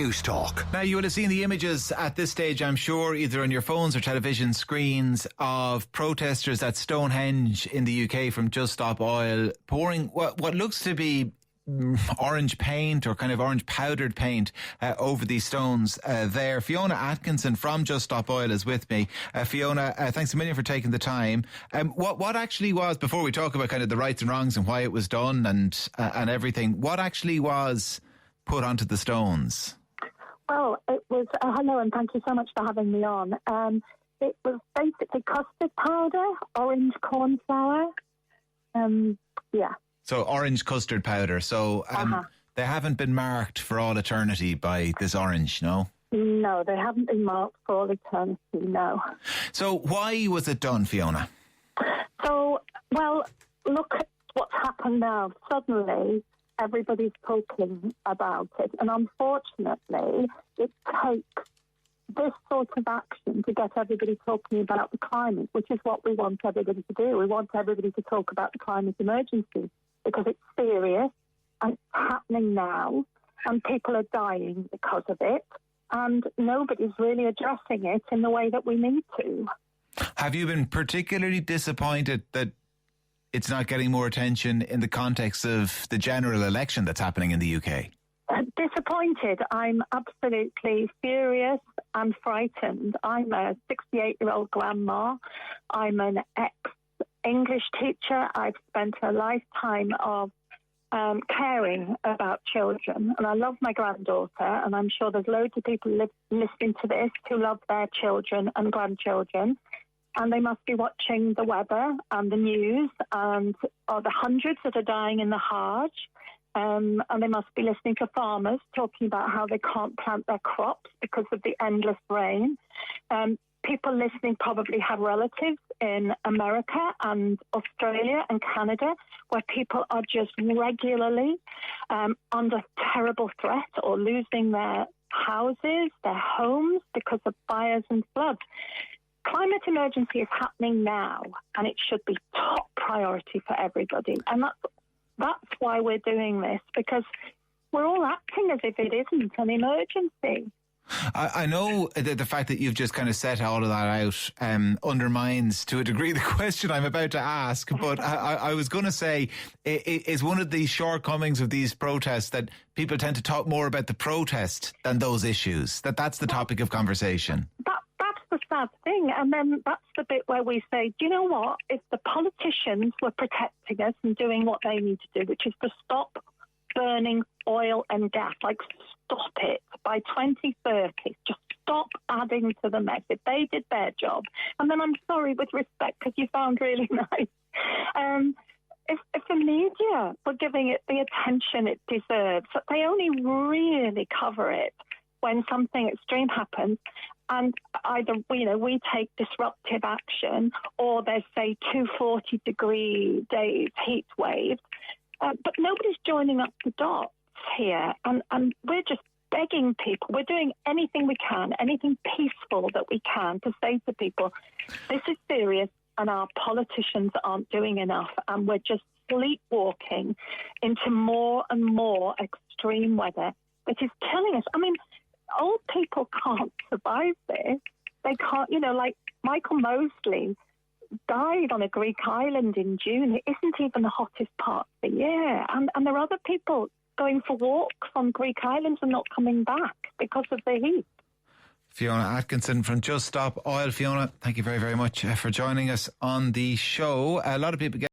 Newstalk. Now, you will have seen the images at this stage, I'm sure, either on your phones or television screens, of protesters at Stonehenge in the UK from Just Stop Oil pouring what looks to be orange paint or kind of orange powdered paint over these stones there. Fiona Atkinson from Just Stop Oil is with me. Fiona, thanks a million for taking the time. What actually was, before we talk about kind of the rights and wrongs and why it was done and everything, what actually was put onto the stones? Well, it was, hello and thank you so much for having me on. It was basically custard powder, orange corn flour. So orange custard powder. So they haven't been marked for all eternity by this orange, no? No, they haven't been marked for all eternity, no. So why was it done, Fiona? So, well, look at what's happened now. Suddenly, everybody's talking about it. And unfortunately, it takes this sort of action to get everybody talking about the climate, which is what we want everybody to do. We want everybody to talk about the climate emergency because it's serious and it's happening now and people are dying because of it and nobody's really addressing it in the way that we need to. Have you been particularly disappointed that it's not getting more attention in the context of the general election that's happening in the UK? Disappointed. I'm absolutely furious and frightened. I'm a 68-year-old grandma. I'm an ex-English teacher. I've spent a lifetime of caring about children, and I love my granddaughter, and I'm sure there's loads of people listening to this who love their children and grandchildren. And they must be watching the weather and the news and the hundreds that are dying in the Hajj. And they must be listening to farmers talking about how they can't plant their crops because of the endless rain. People listening probably have relatives in America and Australia and Canada where people are just regularly under terrible threat or losing their houses, their homes because of fires and floods. Climate emergency is happening now, and it should be top priority for everybody. And that's why we're doing this, because we're all acting as if it isn't an emergency. I know that the fact that you've just kind of set all of that out undermines to a degree the question I'm about to ask, but I was going to say, is one of the shortcomings of these protests that people tend to talk more about the protest than those issues, that's the topic of conversation? That's the sad thing. And then that's the bit where we say, do you know what? If the politicians were protecting us and doing what they need to do, which is to stop burning oil and gas, like stop it by 2030, just stop adding to the mess. If they did their job, and then I'm sorry with respect because you sound really nice, if the media were giving it the attention it deserves, but they only really cover it when something extreme happens, and either we take disruptive action, or there's say 240-degree days heat waves, but nobody's joining up the dots here, and we're just begging people. We're doing anything we can, anything peaceful that we can to say to people, this is serious, and our politicians aren't doing enough, and we're just sleepwalking into more and more extreme weather, which is killing us. I mean, old people can't survive this. They can't, like Michael Mosley died on a Greek island in June. It isn't even the hottest part of the year. And there are other people going for walks on Greek islands and not coming back because of the heat. Fiona Atkinson from Just Stop Oil. Fiona, thank you very, very much for joining us on the show. A lot of people get